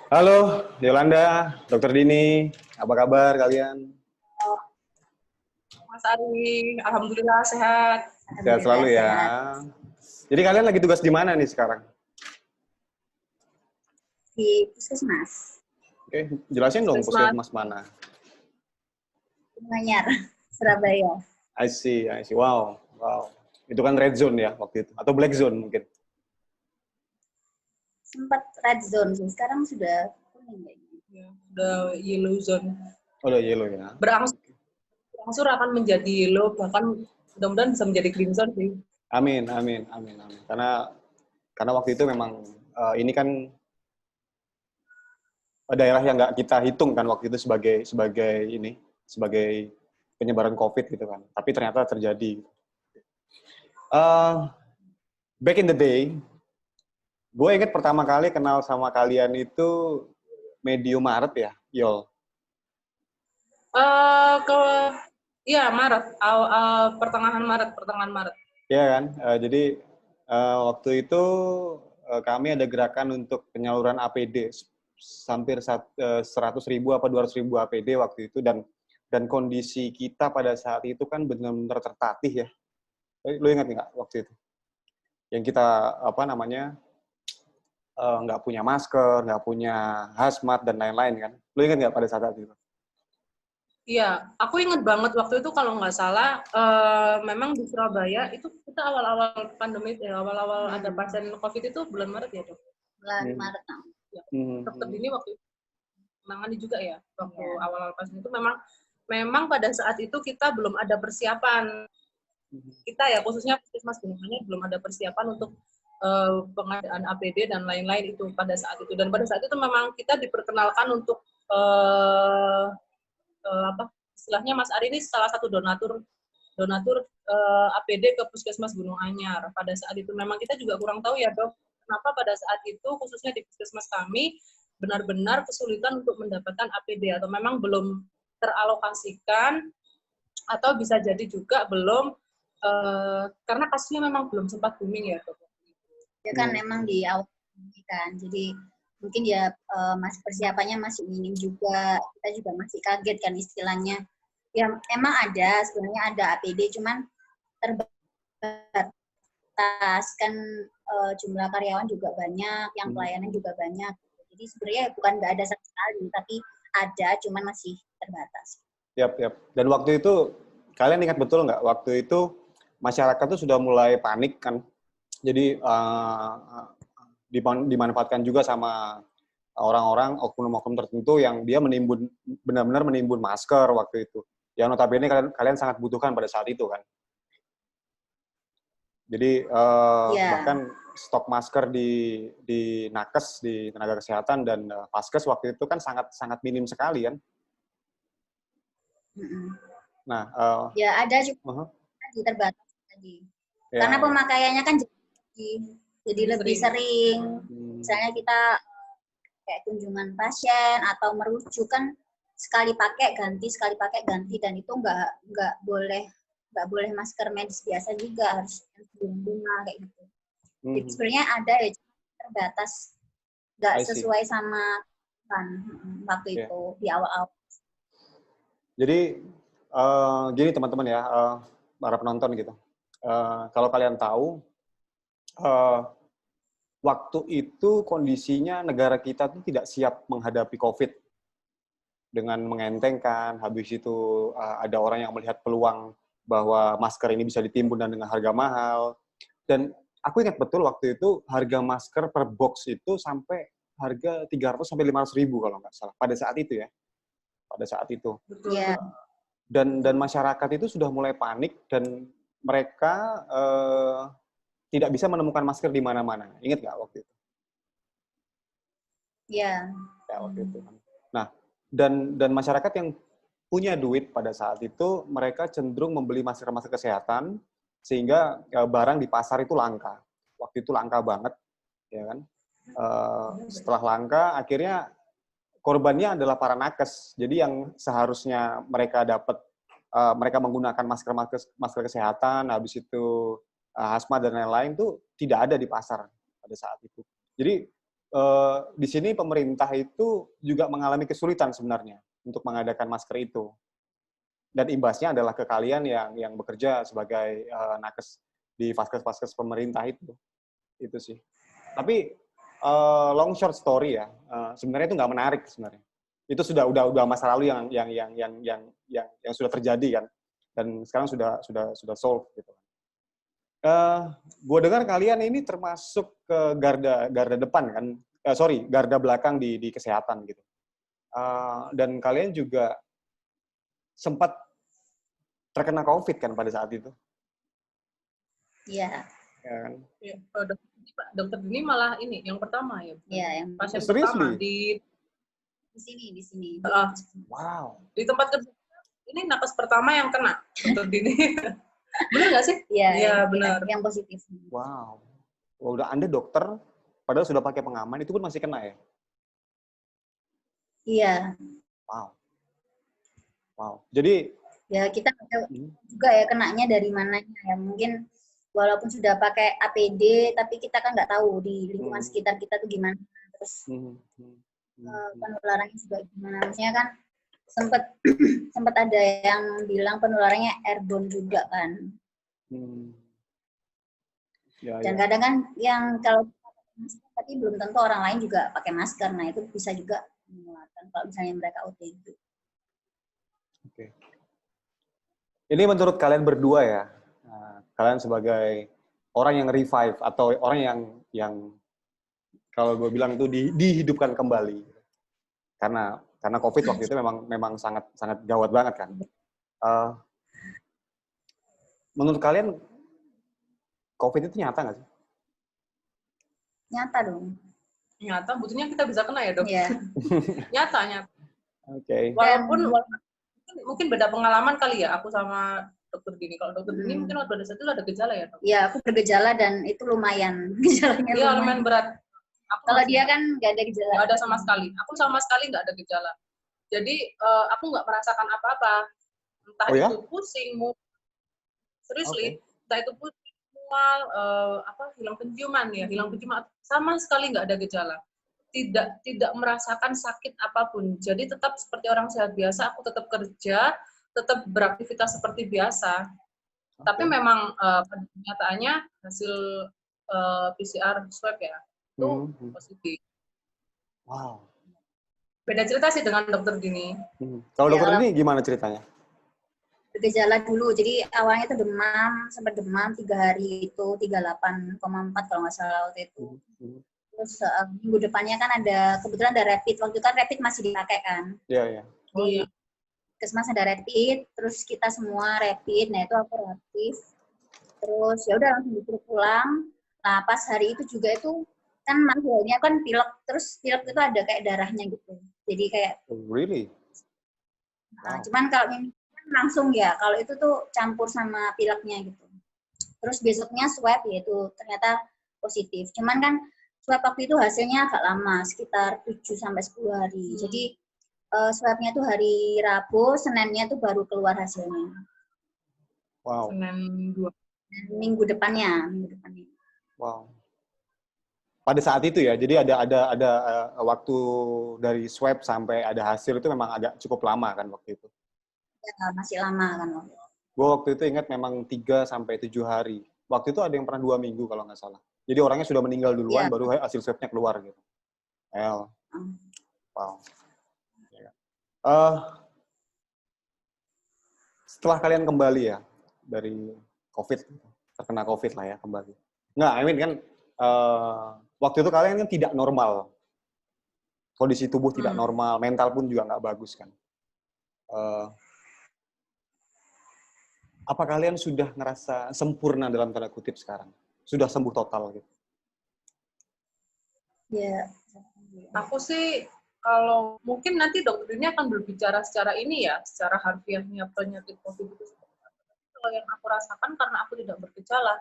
Halo, Yolanda, Dokter Dini, apa kabar kalian? Mas Ari, alhamdulillah sehat. Sehat Alhamdulillah selalu ya. sehat. Jadi kalian lagi tugas di mana nih sekarang? Di Puskesmas, Oke, jelasin dong Puskesmas. puskesmas mana? Manyar, Surabaya. I see, I see. Wow, wow. Itu kan red zone ya waktu itu, atau black zone mungkin? Sempat red zone, sih. Sekarang sudah kuning kayaknya. Ya, udah yellow zone. Oh, udah yellow ya. Berangsur akan menjadi yellow, bahkan mudah-mudahan bisa menjadi green zone sih. Amin, amin, amin, amin. Karena waktu itu memang ini kan daerah yang nggak kita hitung kan waktu itu sebagai penyebaran COVID gitu kan. Tapi ternyata terjadi. Back in the day, gue inget pertama kali kenal sama kalian itu medium Maret ya, Yol. Ke ya Maret, pertengahan Maret. Iya kan? Jadi waktu itu kami ada gerakan untuk penyaluran APD hampir 100.000 apa 200.000 APD waktu itu dan kondisi kita pada saat itu kan benar-benar tertatih ya. Lo ingat nggak waktu itu? Yang kita nggak punya masker, nggak punya hazmat dan lain-lain kan? Lo ingat nggak pada saat itu? Iya, aku inget banget waktu itu kalau nggak salah, memang di Surabaya itu kita awal-awal pandemi, awal-awal ada pasien COVID itu bulan Maret ya, Dok? Bulan Maret. Ya. Dokter Dini waktu itu menangani juga ya, waktu awal-awal pasien itu memang pada saat itu kita belum ada persiapan. Kita ya, khususnya Puskesmas Gunung Anyar belum ada persiapan untuk pengadaan APD dan lain-lain itu pada saat itu. Dan pada saat itu memang kita diperkenalkan untuk istilahnya Mas Ari ini salah satu donatur APD ke Puskesmas Gunung Anyar. Pada saat itu memang kita juga kurang tahu ya, Dok, kenapa pada saat itu khususnya di Puskesmas kami benar-benar kesulitan untuk mendapatkan APD atau memang belum teralokasikan atau bisa jadi juga belum karena kasusnya memang belum sempat booming ya, Dok. Ya kan memang di awal kan, jadi mungkin ya masih persiapannya masih minim juga, kita juga masih kaget kan istilahnya. Ya emang sebenarnya ada APD, cuman terbatas kan, jumlah karyawan juga banyak, yang pelayanan juga banyak. Jadi sebenarnya bukan nggak ada sama sekali, tapi ada, cuman masih terbatas. Yap. Dan waktu itu kalian ingat betul nggak? Waktu itu masyarakat tuh sudah mulai panik kan. Jadi dimanfaatkan juga sama orang-orang oknum-oknum tertentu yang dia benar-benar menimbun masker waktu itu. Yang notabene kalian sangat butuhkan pada saat itu kan. Jadi bahkan stok masker di nakes, di tenaga kesehatan dan vaskes waktu itu kan sangat minim sekali kan. Nah, ya ada juga terbatas tadi. Ya. Karena pemakaiannya kan jadi lebih sering. Misalnya kita kayak kunjungan pasien atau merujuk kan sekali pakai ganti, dan itu nggak boleh masker medis biasa juga, harus bunga kayak gitu. Jadi sebenarnya ada ya terbatas, nggak sesuai sama kan waktu itu di awal-awal. Jadi gini teman-teman ya, para penonton gitu. Kalau kalian tahu, waktu itu kondisinya negara kita tuh tidak siap menghadapi COVID dengan mengentengkan. Habis itu ada orang yang melihat peluang bahwa masker ini bisa ditimbun dan dengan harga mahal. Dan aku ingat betul waktu itu harga masker per box itu sampai harga 300 sampai 500 ribu kalau nggak salah pada saat itu ya. Pada saat itu. Yeah. Dan masyarakat itu sudah mulai panik dan mereka tidak bisa menemukan masker di mana-mana. Ingat nggak waktu itu? Iya. Ya, waktu itu. Nah, dan masyarakat yang punya duit pada saat itu, mereka cenderung membeli masker-masker kesehatan, sehingga barang di pasar itu langka. Waktu itu langka banget, ya kan? Setelah langka, akhirnya korbannya adalah para nakes. Jadi yang seharusnya mereka dapat, mereka menggunakan masker kesehatan, habis itu hazmat dan lain-lain itu tidak ada di pasar pada saat itu. Jadi di sini pemerintah itu juga mengalami kesulitan sebenarnya untuk mengadakan masker itu. Dan imbasnya adalah ke kalian yang bekerja sebagai nakes di vaskes-vaskes pemerintah itu sih. Tapi long short story ya, sebenarnya itu nggak menarik sebenarnya. Itu udah masa lalu yang sudah terjadi kan, dan sekarang sudah solve gitu. Gue dengar kalian ini termasuk ke garda depan kan, garda belakang di kesehatan gitu. Dan kalian juga sempat terkena COVID kan pada saat itu? Iya. Ya kan? Ya, dokter Dini malah ini yang pertama ya. Iya, yang pasien seriously? pertama di sini. Wow. Di tempat kerja ini nakes pertama yang kena dokter Dini. Benar nggak sih? Iya, benar. Yang positif. Wow. Udah Anda dokter, padahal sudah pakai pengaman, itu pun masih kena ya? Iya. Wow. Jadi ya kita juga ya kenanya dari mananya ya, mungkin walaupun sudah pakai APD tapi kita kan nggak tahu di lingkungan sekitar kita tuh gimana, terus penularannya juga gimana. Maksudnya kan sempat ada yang bilang penularannya airborne juga kan. Dan kadang kan yang kalau tapi belum tentu orang lain juga pakai masker, nah itu bisa juga menularkan kalau misalnya mereka OTG. Oke. Ini menurut kalian berdua ya, kalian sebagai orang yang revive atau orang yang kalau gue bilang itu dihidupkan kembali, karena COVID waktu itu memang sangat gawat banget kan. Menurut kalian COVID itu nyata nggak sih? Nyata dong. Nyata, butuhnya kita bisa kena ya dok. Iya. Nyata. Oke. Walaupun mungkin beda pengalaman kali ya, aku sama dokter Dini. Kalau dokter Dini mungkin pada saat itu ada gejala ya dok? Iya, aku bergejala dan itu lumayan. Gejalanya iya, lumayan berat. Kalau dia kan nggak ada gejala. Nggak ada sama sekali. Aku sama sekali nggak ada gejala. Jadi aku nggak merasakan apa-apa. Entah itu pusing, seriously, entah itu pusing, mual, hilang penciuman ya, sama sekali nggak ada gejala. Tidak merasakan sakit apapun. Jadi tetap seperti orang sehat biasa, aku tetap kerja, tetap beraktivitas seperti biasa. Tapi memang pada kenyataannya hasil PCR swab ya itu positif. Wow. Beda cerita sih dengan dokter Dini. Kalau dokter Dini gimana ceritanya? Bergejala dulu, jadi awalnya itu sempat demam 3 hari itu 38,4 kalau nggak salah waktu itu. Terus minggu depannya kan kebetulan ada rapid, waktu itu kan rapid masih dipakai kan. Iya. Di Kesmas ada rapid, terus kita semua rapid, nah itu aku reaktif. Terus ya udah langsung disuruh pulang. Nah pas hari itu juga itu kan masalahnya kan pilek, terus pilek itu ada kayak darahnya gitu. Jadi kayak. Really? Nah, cuman kalau ini langsung ya, kalau itu tuh campur sama pileknya gitu. Terus besoknya swab yaitu ternyata positif. Cuman kan swab waktu itu hasilnya agak lama, sekitar 7-10 hari. Jadi swabnya tuh hari Rabu, Seninnya tuh baru keluar hasilnya. Wow. Senin 2. Minggu depannya. Wow. Pada saat itu ya, jadi ada waktu dari swab sampai ada hasil itu memang agak cukup lama kan waktu itu. Ya, masih lama kan waktu itu. Gue waktu itu ingat memang 3-7 hari. Waktu itu ada yang pernah 2 minggu kalau nggak salah. Jadi orangnya sudah meninggal duluan, baru hasil swabnya keluar gitu. Wow. Setelah kalian kembali ya dari COVID, terkena COVID lah ya kembali. Nggak, kan waktu itu kalian kan tidak normal. Kondisi tubuh tidak normal, mental pun juga nggak bagus kan. Apa kalian sudah ngerasa sempurna dalam tanda kutip sekarang? Sudah sembuh total gitu? Ya. Aku sih kalau mungkin nanti dokter ini akan berbicara secara ini ya, secara harfiahnya penyakit COVID itu. Kalau yang aku rasakan karena aku tidak bergejala.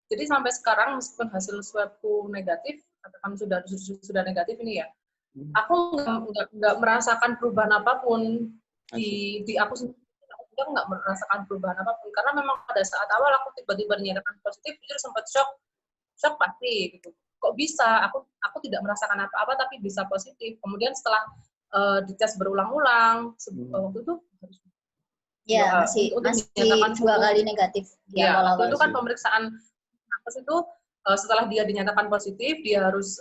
Jadi sampai sekarang meskipun hasil swabku negatif, katakan sudah negatif ini ya, aku nggak merasakan perubahan apapun di aku sendiri. Aku nggak merasakan perubahan apapun karena memang pada saat awal aku tiba-tiba dinyatakan positif, jujur sempat shock pasti gitu. kok bisa aku tidak merasakan apa-apa tapi bisa positif. Kemudian setelah dites berulang-ulang waktu itu ya masih dinyatakan 2 kali negatif di ya, awal-awal. itu kan pemeriksaan nafas itu setelah dia dinyatakan positif dia harus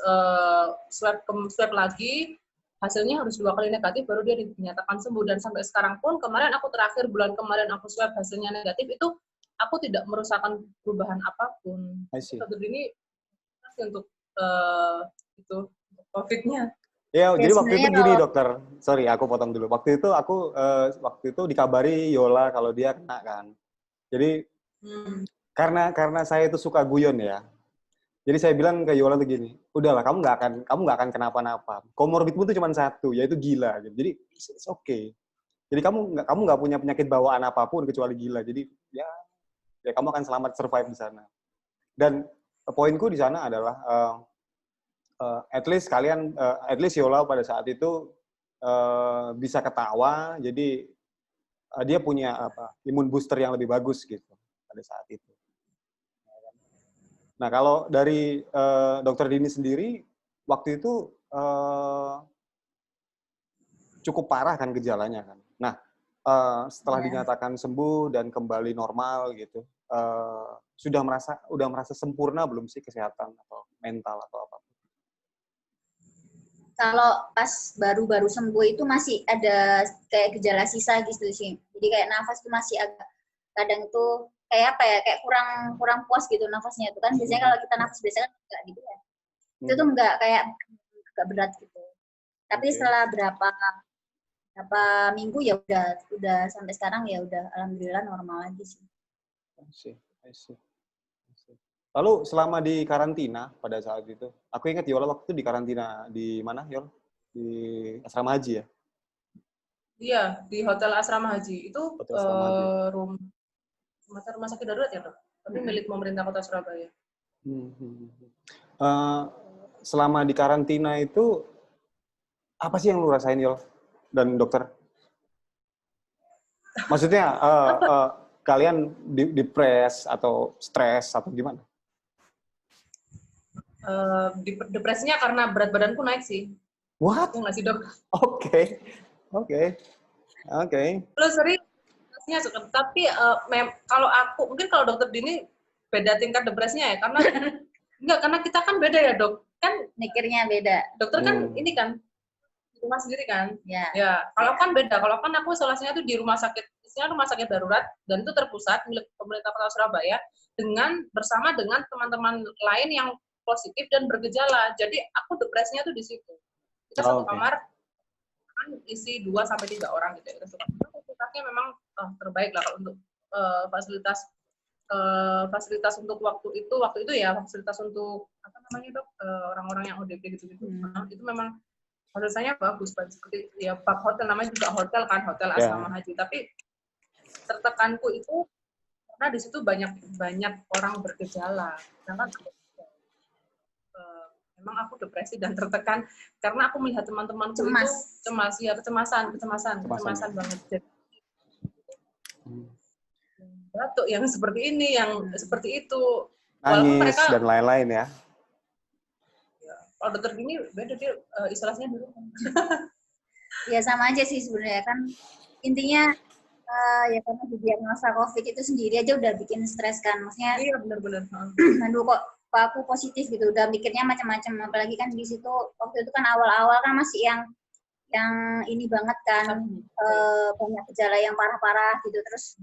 swab lagi, hasilnya harus 2 kali negatif baru dia dinyatakan sembuh. Dan sampai sekarang pun kemarin aku terakhir bulan kemarin aku swab hasilnya negatif itu aku tidak merasakan perubahan apapun. Dokter ini untuk itu COVID-nya. Ya, jadi waktu itu gini dokter, sorry aku potong dulu. Waktu itu aku dikabari Yola kalau dia kena kan. Jadi karena saya itu suka guyon ya. Jadi saya bilang ke Yola tuh gini, udahlah kamu nggak akan kenapa-napa. Komorbidmu itu cuma satu, yaitu gila. Gitu. Jadi it's okay. Jadi kamu nggak punya penyakit bawaan apapun kecuali gila. Jadi ya kamu akan selamat survive di sana. Dan poinku di sana adalah at least Yola pada saat itu bisa ketawa, jadi dia punya imun booster yang lebih bagus gitu pada saat itu. Nah kalau dari Dokter Dini sendiri waktu itu cukup parah kan gejalanya kan. Nah setelah dinyatakan sembuh dan kembali normal gitu, udah merasa sempurna belum sih kesehatan atau mental atau apa? Kalau pas baru-baru sembuh itu masih ada kayak gejala sisa gitu sih. Jadi kayak nafas itu masih agak kadang itu kayak apa ya, kayak kurang puas gitu nafasnya itu kan. Biasanya kalau kita nafas biasa kan enggak gitu ya. Itu tuh enggak kayak agak berat gitu. Tapi setelah berapa minggu ya udah sampai sekarang ya udah alhamdulillah normal lagi sih. I see. Lalu selama di karantina pada saat itu, aku ingat Yola waktu itu di karantina di mana Yol? Di Asrama Haji ya? Iya, di Hotel Asrama Haji. Itu rumah sakit darurat ya, Dok? Tapi milik pemerintah Kota Surabaya. Selama di karantina itu, apa sih yang lu rasain Yol dan dokter? Maksudnya, kalian depres atau stres atau gimana? Depresinya karena berat badanku naik sih. What? Ya nggak sih, Dok? Oke. Terus sering, tapi kalau aku, mungkin kalau Dokter Dini beda tingkat depresinya ya, karena kita kan beda ya, Dok. Kan mikirnya beda. Dokter kan ini kan di rumah sendiri kan. Ya. Kalau kan beda. Kalau kan aku isolasinya tuh di rumah sakit darurat dan itu terpusat milik pemerintah Kota Surabaya bersama dengan teman-teman lain yang positif dan bergejala. Jadi aku depresinya tuh di situ. Kita satu kamar kan isi 2-3 orang gitu ya. Fasilitasnya memang terbaik lah kalau untuk fasilitas untuk waktu itu ya, fasilitas untuk apa namanya, Dok, orang-orang yang ODP gitu-gitu. Itu memang fasilitasnya bagus, seperti ya Pak Hotel, namanya juga hotel kan, Hotel Asrama Haji. Tapi tertekanku itu karena di situ banyak orang bergejala. Sedangkan memang aku depresi dan tertekan karena aku melihat teman-temanku itu kecemasan banget. Batuk yang seperti ini, yang seperti itu. Nangis dan lain-lain ya. Kalau Dokter Dini beda, dia isolasinya di rumah. Ya sama aja sih sebenarnya kan. Intinya ya karena didiagnosa COVID itu sendiri aja udah bikin stres kan. Maksudnya iya benar-benar. Aduh kok aku positif gitu, udah mikirnya macam-macam. Apalagi kan di situ waktu itu kan awal-awal kan masih yang ini banget kan, banyak gejala yang parah-parah gitu. Terus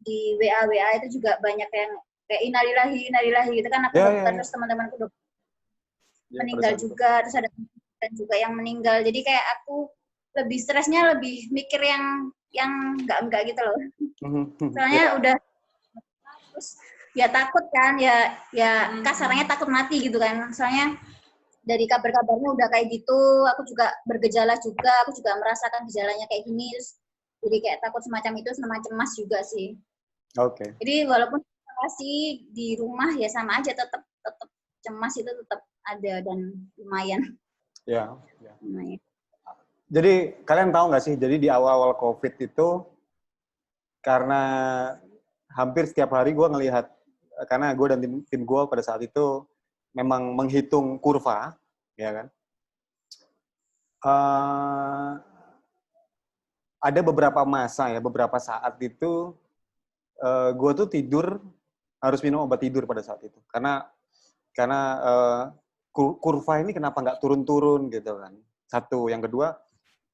di WA itu juga banyak yang kayak innalillahi gitu kan. Aku dokter, terus teman-temanku dokter meninggal juga, terus ada teman juga yang meninggal. Jadi kayak aku lebih stresnya lebih mikir yang enggak gitu loh. Soalnya udah terus ya takut kan, ya kasarnya takut mati gitu kan. Soalnya dari kabar-kabarnya udah kayak gitu, aku juga bergejala juga, aku juga merasakan gejalanya kayak gini, terus jadi kayak takut semacam itu, sama cemas juga sih. Oke. Jadi walaupun isolasi di rumah ya sama aja, tetap cemas itu tetap ada dan lumayan. Ya. Lumayan. Jadi kalian tahu nggak sih, jadi di awal-awal COVID itu karena hampir setiap hari gue ngelihat, karena gue dan tim gue pada saat itu memang menghitung kurva, ya kan? Ada beberapa masa ya, beberapa saat itu gue tuh tidur harus minum obat tidur pada saat itu, karena kurva ini kenapa nggak turun-turun gitu kan? Satu, yang kedua,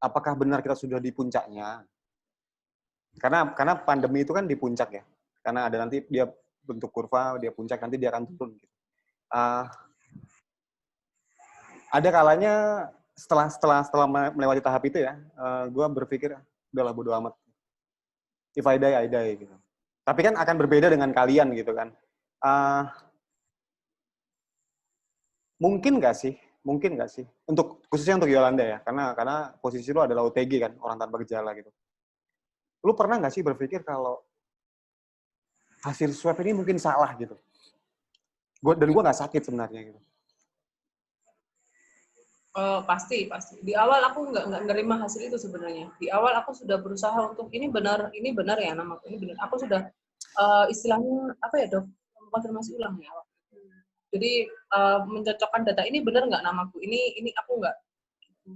apakah benar kita sudah di puncaknya? Karena pandemi itu kan di puncak ya, karena ada nanti dia bentuk kurva, dia puncak, nanti dia akan turun. Gitu. Ada kalanya setelah melewati tahap itu ya, gue berpikir udahlah bodo amat. If I die, I die gitu. Tapi kan akan berbeda dengan kalian gitu kan. Mungkin nggak sih? Khususnya untuk Yolanda ya, karena posisi lu adalah OTG kan, orang tanpa gejala gitu. Lu pernah nggak sih berpikir kalau hasil swab ini mungkin salah gitu? Dan gue nggak sakit sebenarnya gitu. Pasti. Di awal aku nggak nerima hasil itu sebenarnya. Di awal aku sudah berusaha untuk ini benar ya nama aku, ini benar. Aku sudah istilahnya apa ya dok? Konfirmasi ulang ya. Jadi mencocokkan data ini benar nggak namaku? Ini aku nggak.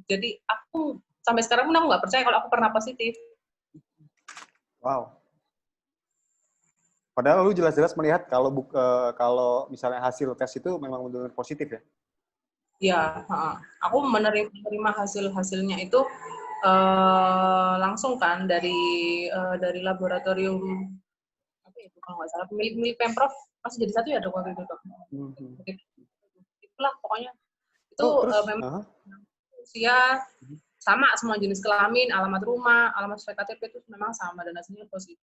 Jadi aku sampai sekarang pun aku nggak percaya kalau aku pernah positif. Wow. Padahal lu jelas-jelas melihat kalau misalnya hasil tes itu memang benar-benar positif ya? Ya, aku menerima hasilnya itu langsung kan dari laboratorium apa itu kalau nggak salah milik Pemprov masih jadi satu ya dok waktu itu dok. Itulah pokoknya itu memang usia sama semua jenis kelamin, alamat rumah, alamat KTP itu memang sama dan hasilnya positif.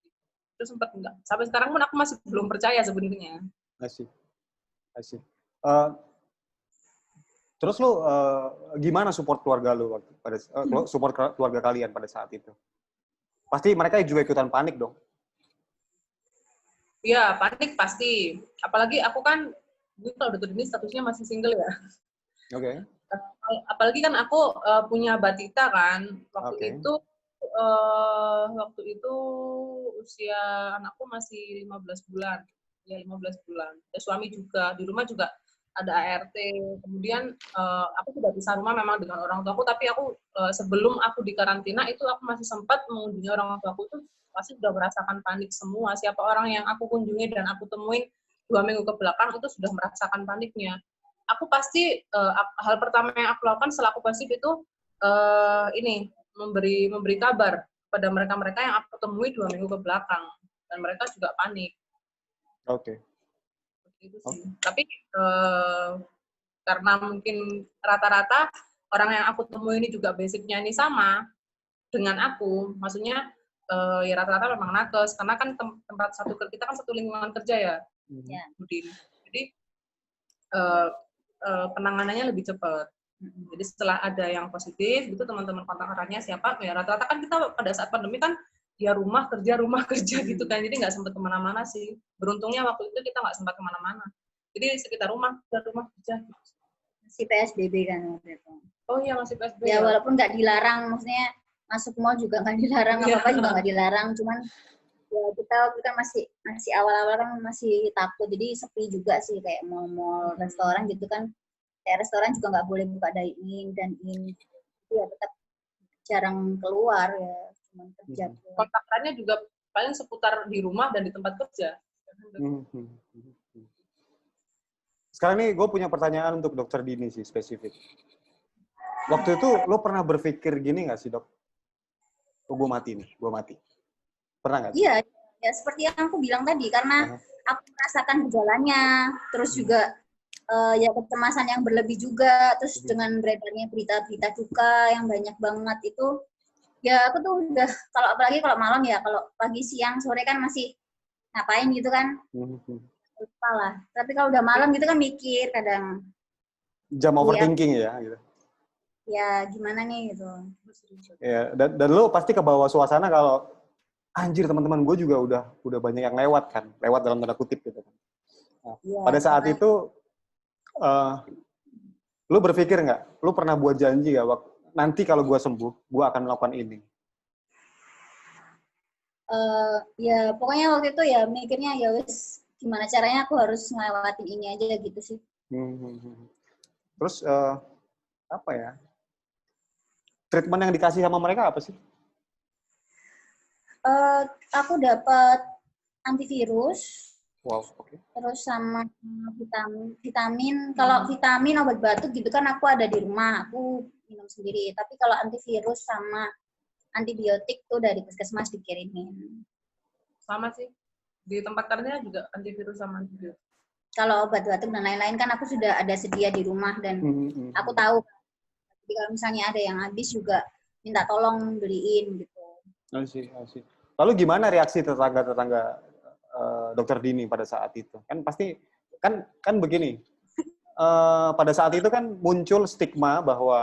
Itu sempat enggak. Sampai sekarang pun aku masih belum percaya sebenarnya. Asik. Terus lu gimana support keluarga lu support keluarga kalian pada saat itu? Pasti mereka juga ikutan panik dong. Iya, panik pasti. Apalagi aku kan kalau dokter ini statusnya masih single ya. Oke. Apalagi kan aku punya batita kan. Waktu itu usia anakku masih 15 bulan. Ya 15 bulan. Dan suami juga di rumah juga ada ART. Kemudian aku sudah pisah rumah memang dengan orang tuaku, tapi aku sebelum aku di karantina itu aku masih sempat mengunjungi orang tuaku itu pasti sudah merasakan panik semua. Siapa orang yang aku kunjungi dan aku temuin 2 minggu ke belakang itu sudah merasakan paniknya. Aku pasti hal pertama yang aku lakukan setelah aku positif itu ini memberi kabar pada mereka yang aku temui 2 minggu ke belakang dan mereka juga panik. Oke. Itu sih. Tapi karena mungkin rata-rata orang yang aku temui ini juga basicnya ini sama dengan aku, maksudnya ya rata-rata memang nakes karena kan tempat kita kan satu lingkungan kerja ya, Budin. Jadi penanganannya lebih cepat. Jadi setelah ada yang positif, itu teman-teman kontak eratnya siapa, ya rata-rata kan kita pada saat pandemi kan ya rumah kerja gitu kan, jadi nggak sempat kemana-mana sih. Beruntungnya waktu itu kita nggak sempat kemana-mana. Jadi sekitar rumah kerja. Masih PSBB kan waktu itu. Oh iya masih PSBB. Ya walaupun nggak dilarang, maksudnya masuk mall juga nggak dilarang, apa-apa juga nggak dilarang, cuman ya kita masih awal-awal kan masih takut, jadi sepi juga sih kayak mall restoran gitu kan. Kayak restoran juga nggak boleh buka dine-in dan ya tetap jarang keluar ya, cuma kerja. Kontaknya juga paling seputar di rumah dan di tempat kerja. Sekarang nih gue punya pertanyaan untuk Dokter Dini sih spesifik. Waktu itu lo pernah berpikir gini nggak sih dok? Oh, gue mati. Pernah nggak? Iya, ya seperti yang aku bilang tadi, karena aku merasakan gejalanya, terus juga ya kecemasan yang berlebih juga, terus dengan beredarnya berita-berita duka yang banyak banget itu, ya aku tuh udah, apalagi kalau malam ya, kalau pagi, siang, sore kan masih ngapain gitu kan, lupa lah. Tapi kalau udah malam gitu kan mikir kadang. Jam overthinking ya gitu. Ya gimana nih gitu. Ya, dan lo pasti ke bawah suasana kalau anjir teman-teman gue juga udah banyak yang lewat dalam tanda kutip gitu kan. Nah, ya, pada saat itu lu berpikir nggak? Lu pernah buat janji nggak? Nanti kalau gue sembuh, gue akan melakukan ini. Ya pokoknya waktu itu ya mikirnya ya wis gimana caranya aku harus ngelewatin ini aja gitu sih. Terus apa ya? Treatment yang dikasih sama mereka apa sih? Aku dapat antivirus. Wow, oke. Terus sama vitamin. Kalau vitamin obat batuk gitu kan aku ada di rumah, aku minum sendiri. Tapi kalau antivirus sama antibiotik tuh dari puskesmas dikirimin. Sama sih. Di tempat kerja juga antivirus sama antibiotik. Kalau obat batuk dan lain-lain kan aku sudah ada sedia di rumah dan aku tahu. Jadi kalau misalnya ada yang habis juga minta tolong beliin gitu. Asik. Lalu gimana reaksi tetangga-tetangga Dokter Dini pada saat itu? Kan pasti kan begini. Pada saat itu kan muncul stigma bahwa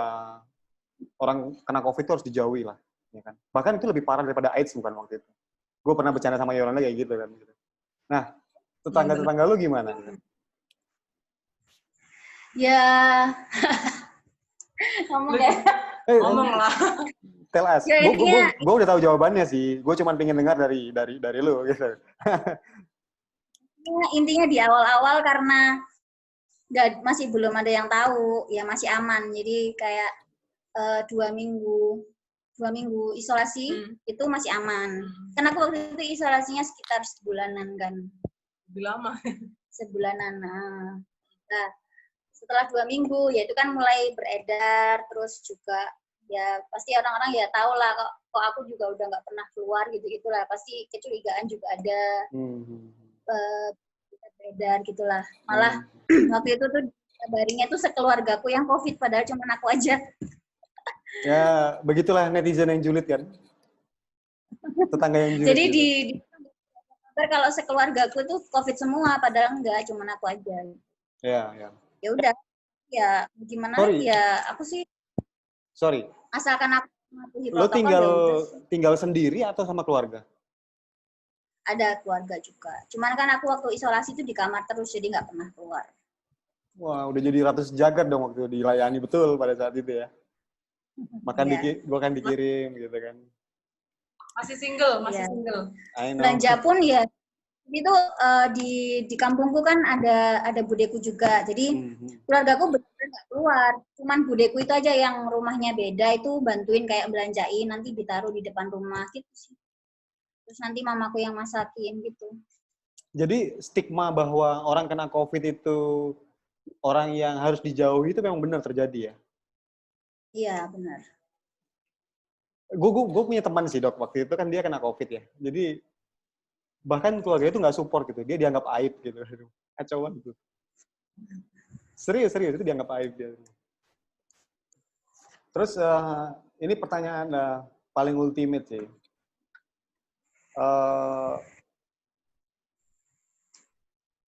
orang kena COVID itu harus dijauhi lah, ya kan? Bahkan itu lebih parah daripada AIDS bukan waktu itu. Gue pernah bercanda sama Yolanda kayak gitu kan. Nah, tetangga-tetangga lu gimana? Ya, ngomong ya. Ngomong lah. Tell us. Ya, Gue udah tahu jawabannya sih. Gue cuma pengen dengar dari lu gitu. Intinya di awal-awal karena masih belum ada yang tahu, ya masih aman. Jadi kayak 2 minggu isolasi itu masih aman. Karena aku waktu itu isolasinya sekitar sebulanan kan. Lebih lama. Sebulanan. Nah, setelah 2 minggu ya itu kan mulai beredar, terus juga ya pasti orang-orang ya tahu lah kok aku juga udah nggak pernah keluar gitu-gitulah, pasti kecurigaan juga ada. Beredar gitulah. Malah waktu itu tuh kabarnya tuh sekeluargaku yang COVID padahal cuma aku aja. Ya, begitulah netizen yang julid kan. Tetangga yang julid. Jadi gitu. Kalau sekeluargaku tuh COVID semua padahal enggak, cuma aku aja. Ya. Ya udah. Ya gimana ya aku sih. Sorry. Asalkan aku mematuhi protokol. Lo tinggal sendiri atau sama keluarga? Ada keluarga juga. Cuman kan aku waktu isolasi itu di kamar terus, jadi nggak pernah keluar. Wah, udah jadi ratu sejagat dong waktu dilayani betul pada saat itu ya. Makan gue kan dikirim gitu kan. Masih single. Belanja pun ya itu di kampungku kan ada budeku juga. Jadi keluargaku benar-benar nggak keluar. Cuman budeku itu aja yang rumahnya beda itu bantuin kayak belanjain, nanti ditaruh di depan rumah gitu sih. Terus nanti mamaku yang masakin gitu. Jadi stigma bahwa orang kena COVID itu orang yang harus dijauhi itu memang benar terjadi ya? Iya, benar. Gue punya teman sih dok, waktu itu kan dia kena COVID ya. Jadi bahkan keluarga itu nggak support gitu, dia dianggap aib gitu. Kacauan gitu. Serius, itu dianggap aib dia. Terus ini pertanyaan paling ultimate sih.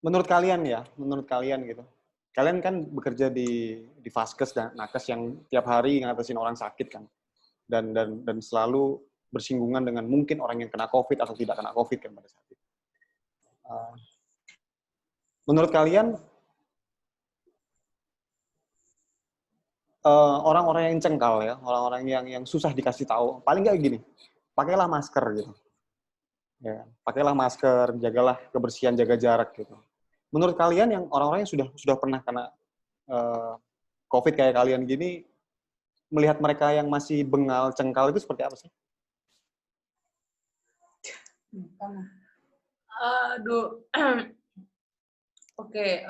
Menurut kalian gitu. Kalian kan bekerja di Vaskes dan Nakes yang tiap hari ngatasin orang sakit kan. Dan selalu bersinggungan dengan mungkin orang yang kena COVID atau tidak kena COVID kan pada saat itu. Menurut kalian orang-orang yang cengkal ya, orang-orang yang susah dikasih tahu, paling nggak gini, pakailah masker gitu. Ya, pakailah masker, jagalah kebersihan, jaga jarak gitu. Menurut kalian yang orang-orang yang sudah pernah kena COVID kayak kalian gini, melihat mereka yang masih bengal, cengkal itu seperti apa sih? Aduh. Oke.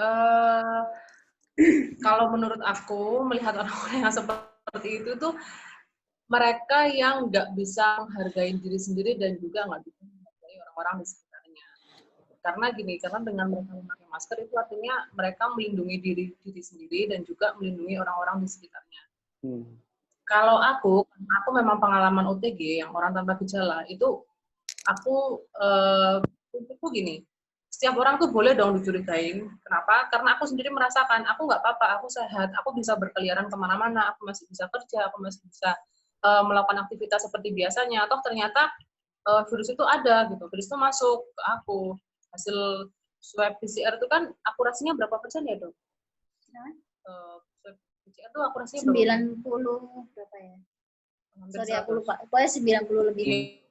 Kalau menurut aku, melihat orang-orang yang seperti itu tuh, mereka yang nggak bisa menghargai diri sendiri dan juga nggak bisa menghargai orang-orang di sekitarnya. Karena gini, karena dengan mereka memakai masker itu artinya mereka melindungi diri sendiri dan juga melindungi orang-orang di sekitarnya. Kalau aku memang pengalaman OTG yang orang tanpa gejala itu untukku gini, setiap orang tuh boleh dong dicurigain. Kenapa? Karena aku sendiri merasakan aku nggak apa-apa, aku sehat, aku bisa berkeliaran kemana-mana, aku masih bisa kerja, aku masih bisa melakukan aktivitas seperti biasanya. Atau ternyata virus itu ada gitu, virus itu masuk ke aku. Hasil swab PCR itu kan akurasinya berapa persen ya dok? Swab PCR itu akurasinya 90 berapa ya? Sorry aku lupa. Pokoknya 90 lebih.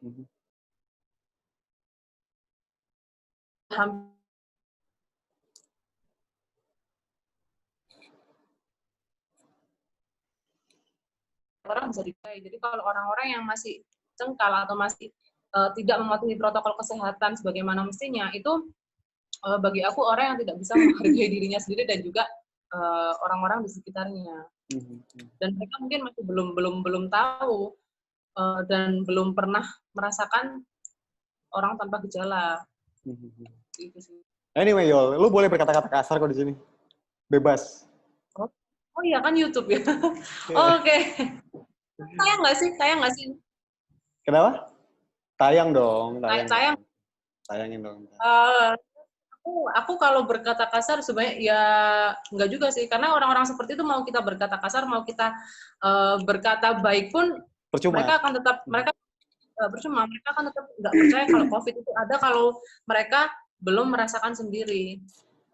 orang bisa dipercaya. Jadi kalau orang-orang yang masih cengkal atau masih tidak mematuhi protokol kesehatan sebagaimana mestinya, itu bagi aku orang yang tidak bisa menghargai dirinya sendiri dan juga orang-orang di sekitarnya. Dan mereka mungkin masih belum tahu dan belum pernah merasakan orang tanpa gejala. Gitu sih. Anyway, Yol, lu boleh berkata-kata kasar kok di sini. Bebas. Oh iya kan YouTube ya. Oke. Tayang nggak sih? Kenapa? Tayang dong. Tayang. Tayangin dong. Aku kalau berkata kasar sebenarnya ya nggak juga sih, karena orang-orang seperti itu mau kita berkata kasar, mau kita berkata baik pun percuma. Mereka akan tetap percuma, mereka akan tetap nggak percaya kalau COVID itu ada kalau mereka belum merasakan sendiri,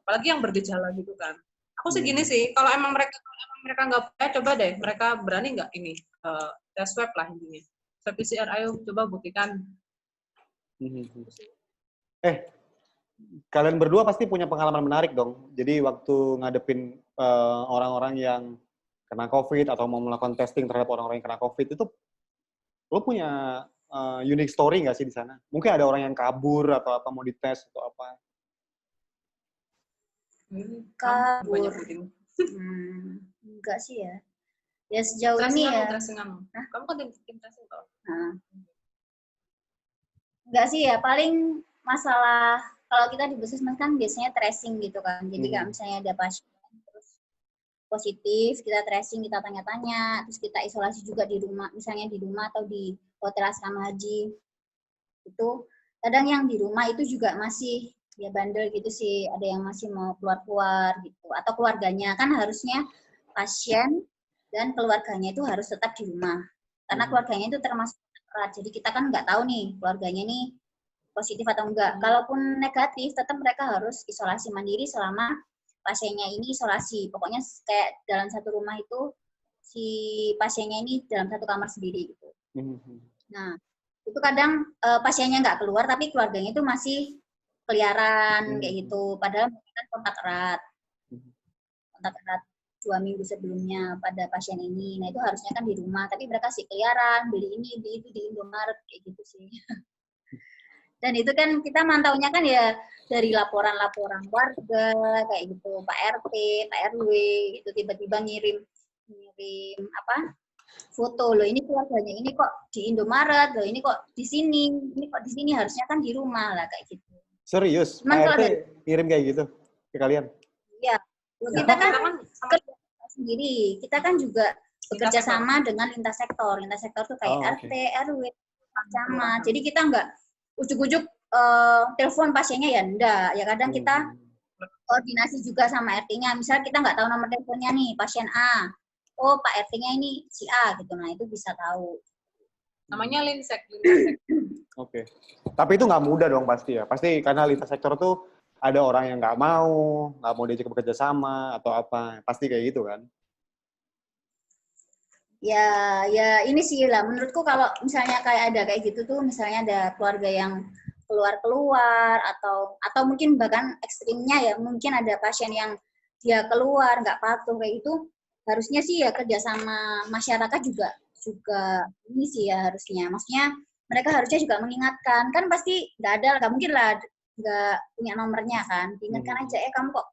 apalagi yang bergejala gitu kan. Aku sih gini sih, kalau emang mereka nggak percaya, coba deh mereka berani nggak ini tes swab lah intinya, swab PCR, ayo coba buktikan. Kalian berdua pasti punya pengalaman menarik dong. Jadi waktu ngadepin orang-orang yang kena COVID atau mau melakukan testing terhadap orang-orang yang kena COVID itu, lo punya unique story nggak sih di sana? Mungkin ada orang yang kabur atau apa, mau dites atau apa? Kabur. Enggak sih ya. Ya sejauh ini ya. Kamu kan tim tracing kok. Enggak sih ya, paling masalah kalau kita di puskesmas kan biasanya tracing gitu kan. Jadi kalau misalnya ada pasien terus positif, kita tracing, kita tanya-tanya, terus kita isolasi juga di rumah, misalnya di rumah atau di hotel asrama haji. Itu kadang yang di rumah itu juga masih ya bandel gitu sih, ada yang masih mau keluar-keluar gitu, atau keluarganya. Kan harusnya pasien dan keluarganya itu harus tetap di rumah, karena keluarganya itu termasuk erat. Jadi kita kan nggak tahu nih keluarganya nih positif atau enggak. Kalaupun negatif, tetap mereka harus isolasi mandiri selama pasiennya ini isolasi. Pokoknya kayak dalam satu rumah itu si pasiennya ini dalam satu kamar sendiri gitu. Nah, itu kadang pasiennya nggak keluar, tapi keluarganya itu masih keliaran kayak gitu. Padahal mereka kan kontak erat 2 minggu sebelumnya pada pasien ini. Nah itu harusnya kan di rumah, tapi mereka sih keliaran, beli ini, beli itu di Indomaret kayak gitu sih. Dan itu kan kita mantaunya kan ya dari laporan-laporan warga kayak gitu, Pak RT, Pak RW itu tiba-tiba ngirim apa foto, loh ini keluarganya ini kok di Indomaret, loh ini kok di sini, harusnya kan di rumah lah kayak gitu. Serius? Pak RT ngirim kayak gitu ke kalian? Iya, kita kan kerja sendiri, kita kan juga bekerja sama dengan lintas sektor. Lintas sektor tuh kayak RT, RW, camat. Jadi kita nggak ujuk-ujuk telepon pasiennya ya enggak. Ya kadang kita koordinasi juga sama RT-nya. Misal kita nggak tahu nomor teleponnya nih, pasien A. Oh, Pak RT-nya ini si A gitu. Nah, itu bisa tahu. Namanya linsek. Oke. Tapi itu nggak mudah dong pasti ya. Pasti karena lintas sektor tuh ada orang yang nggak mau diajak bekerja sama atau apa. Pasti kayak gitu kan. Ya ini sih lah. Menurutku kalau misalnya kayak ada kayak gitu tuh, misalnya ada keluarga yang keluar atau mungkin bahkan ekstrimnya ya, mungkin ada pasien yang dia keluar nggak patuh kayak itu, harusnya sih ya kerjasama masyarakat juga ini sih ya harusnya. Maksudnya mereka harusnya juga mengingatkan, kan pasti nggak mungkin lah nggak punya nomornya kan, diingatkan aja kamu kok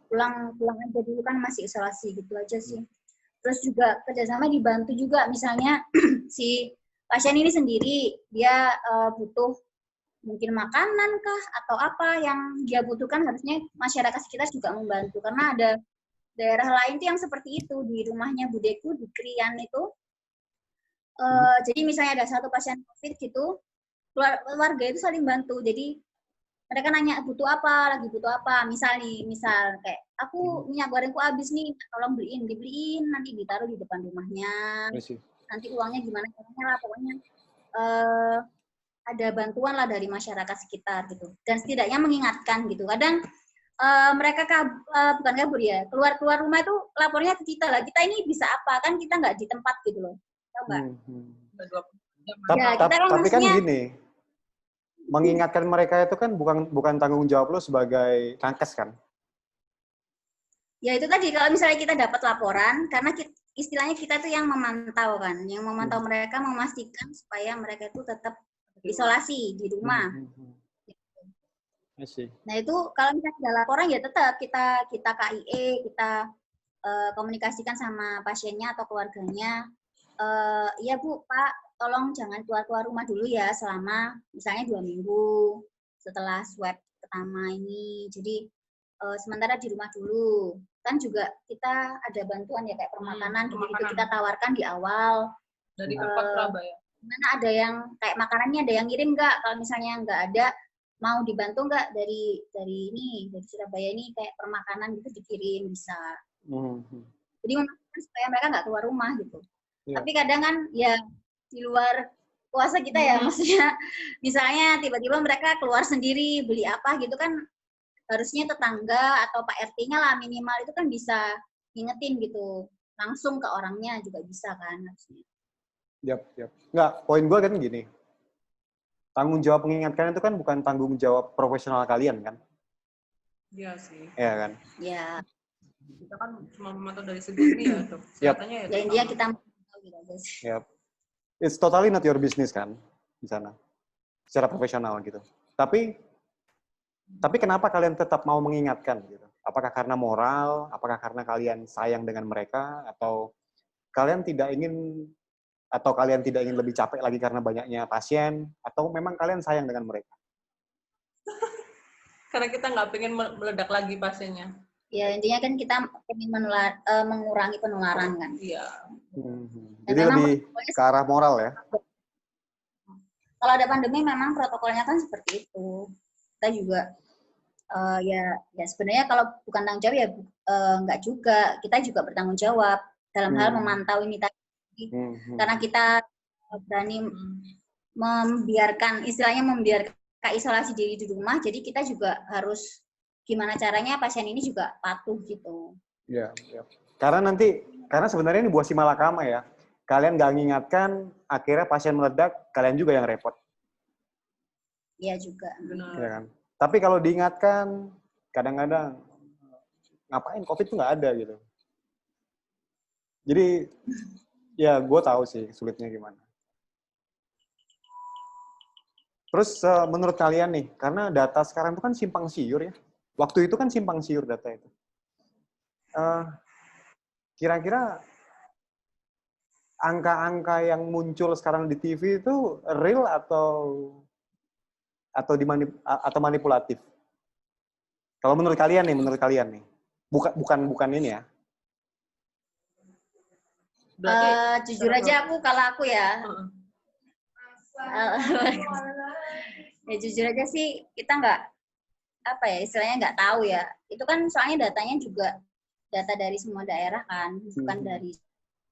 pulang aja dulu kan masih isolasi gitu aja sih. Terus juga kerjasama dibantu juga, misalnya si pasien ini sendiri dia butuh mungkin makanan kah atau apa yang dia butuhkan, harusnya masyarakat sekitar juga membantu, karena ada daerah lain tuh yang seperti itu. Di rumahnya budeku di Krian itu jadi misalnya ada satu pasien COVID gitu, keluarga itu saling bantu. Jadi mereka nanya lagi butuh apa, misal kayak aku minyak gorengku habis nih, tolong dibeliin, nanti ditaruh di depan rumahnya, nanti uangnya gimana caranya lah, pokoknya ada bantuan lah dari masyarakat sekitar gitu. Dan setidaknya mengingatkan gitu. Kadang mereka bukan kabur ya, keluar rumah itu lapornya ke kita lah, kita ini bisa apa, kan kita nggak di tempat gitu loh, tahu nggak? Tapi kan gini, mengingatkan mereka itu kan bukan tanggung jawab lo sebagai nakes kan? Ya itu tadi, kalau misalnya kita dapat laporan, karena istilahnya kita tuh yang memantau kan, yang memantau mereka, memastikan supaya mereka itu tetap isolasi di rumah. Nah itu kalau misalnya ada laporan ya tetap kita KIE, kita komunikasikan sama pasiennya atau keluarganya. Iya Bu, Pak, tolong jangan keluar rumah dulu ya selama misalnya 2 minggu setelah swab pertama ini. Jadi sementara di rumah dulu. Kan juga kita ada bantuan ya kayak permakanan gitu kita tawarkan di awal. Dari Pemkot Surabaya. Gimana ada yang kayak makanannya ada yang ngirim nggak? Kalau misalnya nggak ada, mau dibantu nggak dari Surabaya ini kayak permakanan gitu dikirim bisa. Jadi memastikan supaya mereka nggak keluar rumah gitu. Tapi kadang kan ya di luar kuasa kita ya, maksudnya misalnya tiba-tiba mereka keluar sendiri beli apa gitu kan, harusnya tetangga atau Pak RT-nya lah minimal itu kan bisa ngingetin gitu, langsung ke orangnya juga bisa kan harusnya. Yap. Nggak, poin gue kan gini, tanggung jawab mengingatkan itu kan bukan tanggung jawab profesional kalian kan? Iya sih. Iya kan? Iya. Kita kan cuma memantau dari segi ini ya, Dok. Kesehatannya ya. Intinya kita memantau gitu aja sih. Yap. It's totally not your business kan di sana, secara profesional gitu. Tapi kenapa kalian tetap mau mengingatkan gitu? Apakah karena moral? Apakah karena kalian sayang dengan mereka? Atau kalian tidak ingin lebih capek lagi karena banyaknya pasien? Atau memang kalian sayang dengan mereka? Karena kita nggak pengen meledak lagi pasiennya. Ya intinya kan kita ingin mengurangi penularan kan. Iya. Jadi lebih ke arah moral ya? Kalau ada pandemi memang protokolnya kan seperti itu. Kita juga ya sebenarnya kalau bukan tanggung jawab ya enggak juga. Kita juga bertanggung jawab dalam hal memantau ini tadi. Karena kita berani membiarkan isolasi diri di rumah, jadi kita juga harus gimana caranya pasien ini juga patuh gitu. Iya. Karena sebenarnya ini buah si malakama ya. Kalian nggak mengingatkan, akhirnya pasien meledak, kalian juga yang repot. Iya juga. Benar. Ya kan? Tapi kalau diingatkan, kadang-kadang ngapain COVID itu nggak ada gitu. Jadi ya gue tahu sih sulitnya gimana. Terus menurut kalian nih, karena data sekarang itu kan simpang siur ya. Waktu itu kan simpang siur data itu. Kira-kira angka-angka yang muncul sekarang di TV itu real atau manipulatif? Kalau menurut kalian nih, bukan ini ya. Jujur aja kalau aku ya. Ya jujur aja sih kita istilahnya nggak tahu ya. Itu kan soalnya datanya juga data dari semua daerah kan, bukan dari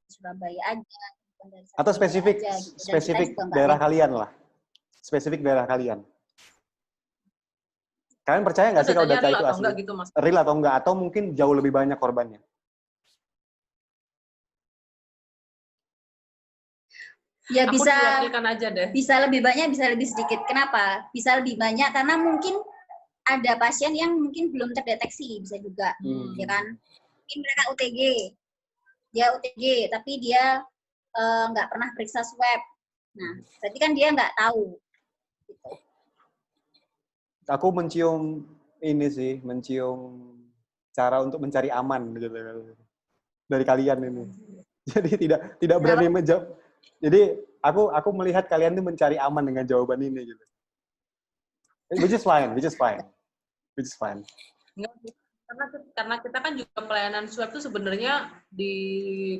Surabaya aja, bukan dari atau spesifik aja, gitu. Spesifik daerah kalian lah. Spesifik daerah kalian. Kalian percaya nggak sih kalau data itu asli? Gitu, Mas? Real atau enggak? Atau mungkin jauh lebih banyak korbannya? Ya aku bisa aja deh. Bisa lebih banyak, bisa lebih sedikit. Kenapa? Bisa lebih banyak karena mungkin ada pasien yang mungkin belum terdeteksi, bisa juga, ya kan? Mungkin mereka OTG, tapi dia nggak pernah periksa swab. Nah, berarti kan dia nggak tahu. Gitu. Aku mencium cara untuk mencari aman gitu dari kalian ini. Jadi tidak berani menjawab. Jadi aku melihat kalian tuh mencari aman dengan jawaban ini gitu. Which is fine. Karena kita kan juga pelayanan swab itu sebenarnya di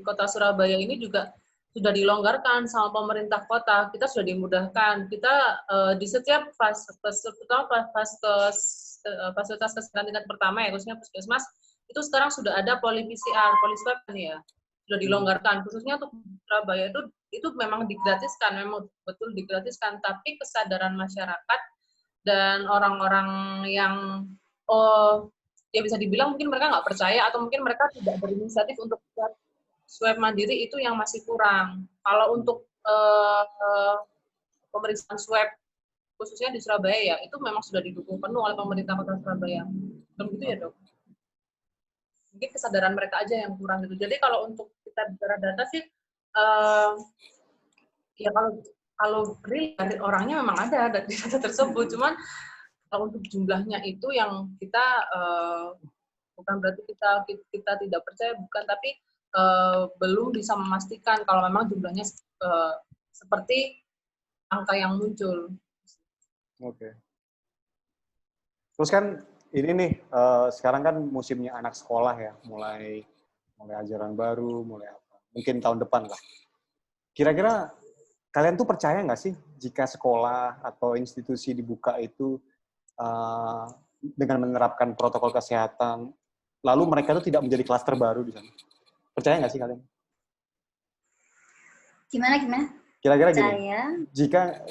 Kota Surabaya ini juga sudah dilonggarkan sama pemerintah kota. Kita sudah dimudahkan. Kita di setiap fasilitas kesehatan tingkat pertama ya, khususnya puskesmas, itu sekarang sudah ada poli-PCR, poli-swab nih ya. Sudah dilonggarkan. Khususnya untuk Surabaya itu memang digratiskan, memang betul digratiskan. Tapi kesadaran masyarakat dan orang-orang yang ya bisa dibilang mungkin mereka nggak percaya atau mungkin mereka tidak berinisiatif untuk swab mandiri itu yang masih kurang. Kalau untuk pemeriksaan swab khususnya di Surabaya ya itu memang sudah didukung penuh oleh pemerintah Kota Surabaya. Begitu ya, Dok? Mungkin kesadaran mereka aja yang kurang gitu. Jadi kalau untuk kita bicara data sih, ya kalau real orangnya memang ada di data tersebut, cuman kalau untuk jumlahnya itu yang kita bukan berarti kita tidak percaya, bukan, tapi belum bisa memastikan kalau memang jumlahnya seperti angka yang muncul. Oke. Terus kan ini nih sekarang kan musimnya anak sekolah ya, mulai ajaran baru, mulai apa? Mungkin tahun depan lah. Kira-kira kalian tuh percaya nggak sih jika sekolah atau institusi dibuka itu dengan menerapkan protokol kesehatan, lalu mereka itu tidak menjadi klaster baru di sana? Percaya nggak sih kalian? Gimana? Kira-kira gini,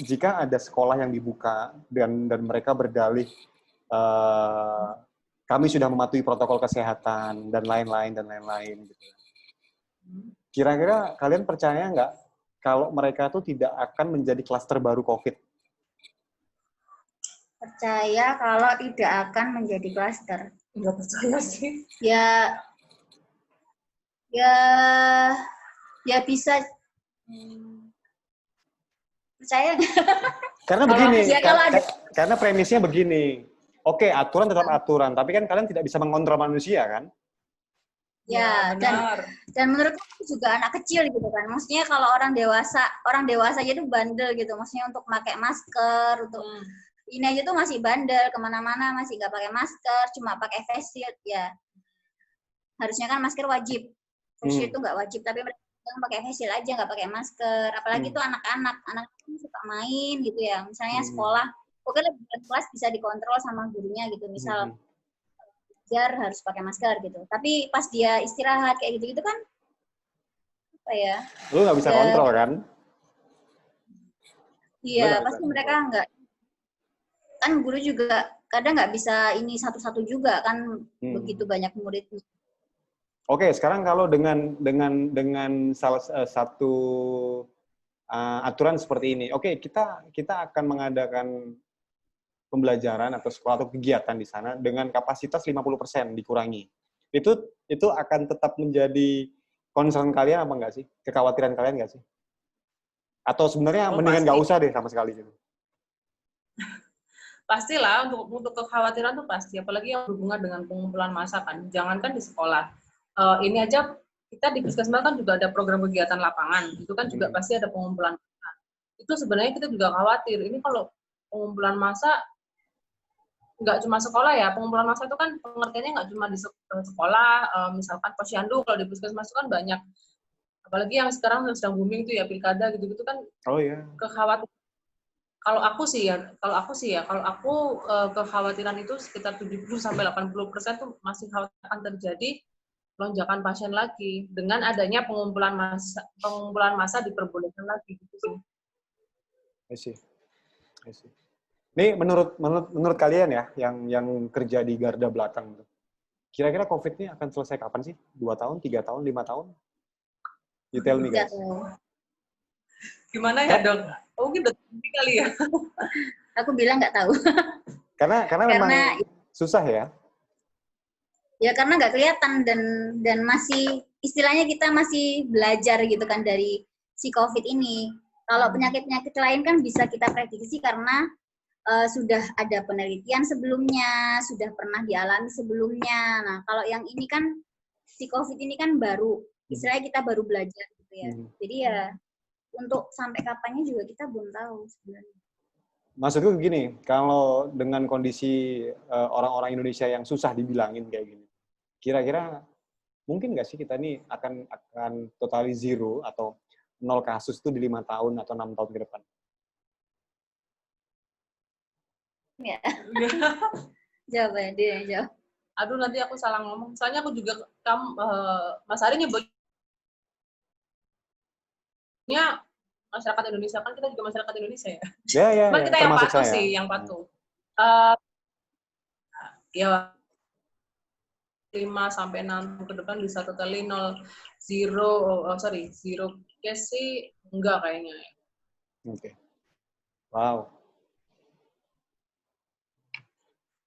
jika ada sekolah yang dibuka dan mereka berdalih kami sudah mematuhi protokol kesehatan dan lain-lain gitu. Kira-kira kalian percaya nggak kalau mereka itu tidak akan menjadi klaster baru COVID? Percaya kalau tidak akan menjadi klaster. Nggak percaya sih. Ya bisa. Percaya nggak? Karena begini, karena premisnya begini. Oke, aturan tetap aturan, tapi kan kalian tidak bisa mengontrol manusia kan? Ya, dan menurutku juga anak kecil gitu kan. Maksudnya kalau orang dewasa aja tuh bandel gitu. Maksudnya untuk pakai masker, untuk ini aja tuh masih bandel, kemana-mana masih nggak pakai masker, cuma pakai face shield ya. Harusnya kan masker wajib, face shield itu nggak wajib, tapi mereka pakai face shield aja, nggak pakai masker. Apalagi tuh anak-anak suka main gitu ya. Misalnya sekolah, oke lah kelas bisa dikontrol sama gurunya gitu. Misal belajar harus pakai masker gitu. Tapi pas dia istirahat kayak gitu-gitu kan apa ya? Lu nggak bisa kontrol kan? Iya, pasti mereka nggak. Kan guru juga kadang nggak bisa ini satu-satu juga kan, begitu banyak muridnya. Oke, sekarang kalau dengan salah satu aturan seperti ini, oke kita akan mengadakan pembelajaran atau sekolah atau kegiatan di sana dengan kapasitas 50% dikurangi. Itu akan tetap menjadi concern kalian apa enggak sih? Kekhawatiran kalian enggak sih? Atau sebenarnya mendingan nggak usah deh sama sekali gitu? Pastilah untuk kekhawatiran tuh pasti, apalagi yang berhubungan dengan pengumpulan massa kan. Jangankan di sekolah. Ini aja kita di Puskesmas kan juga ada program kegiatan lapangan. Itu kan juga pasti ada pengumpulan massa. Itu sebenarnya kita juga khawatir. Ini kalau pengumpulan massa nggak cuma sekolah ya, pengumpulan massa itu kan pengertiannya nggak cuma di sekolah, misalkan posyandu, kalau di Puskesmas itu kan banyak. Apalagi yang sekarang sedang booming tuh ya, pilkada gitu-gitu kan. Oh iya. Kekhawatiran. Kalau aku kekhawatiran itu sekitar 70-80% tuh masih akan terjadi lonjakan pasien lagi dengan adanya pengumpulan massa diperbolehkan lagi gitu sih. I see. Ini menurut kalian ya yang kerja di garda belakang, kira-kira COVID ini akan selesai kapan sih? 2 tahun, 3 tahun, 5 tahun? You tell me guys. Gimana ya dok? Mungkin udah tinggi kali ya. Aku bilang nggak tahu. Karena memang susah ya. Ya karena nggak kelihatan dan masih istilahnya kita masih belajar gitu kan dari si COVID ini. Kalau penyakit-penyakit lain kan bisa kita prediksi karena sudah ada penelitian sebelumnya, sudah pernah dialami sebelumnya. Nah kalau yang ini kan si COVID ini kan baru, istilahnya kita baru belajar gitu ya. Jadi ya untuk sampai kapannya juga kita belum tahu sebenarnya. Maksudku begini, kalau dengan kondisi orang-orang Indonesia yang susah dibilangin kayak gini, kira-kira mungkin nggak sih kita ini akan totally zero atau 0 kasus itu di 5 tahun atau 6 tahun ke depan? Ya. Jawab dia jawab. Aduh nanti aku salah ngomong. Soalnya aku juga Mas Ari nyebutnya masyarakat Indonesia, kan kita juga masyarakat Indonesia ya. Ya. Cuma kita yang patuh saya. sih, yang patuh. Ya 5-6 ke depan bisa totally zero case sih enggak kayaknya. Oke. Wow.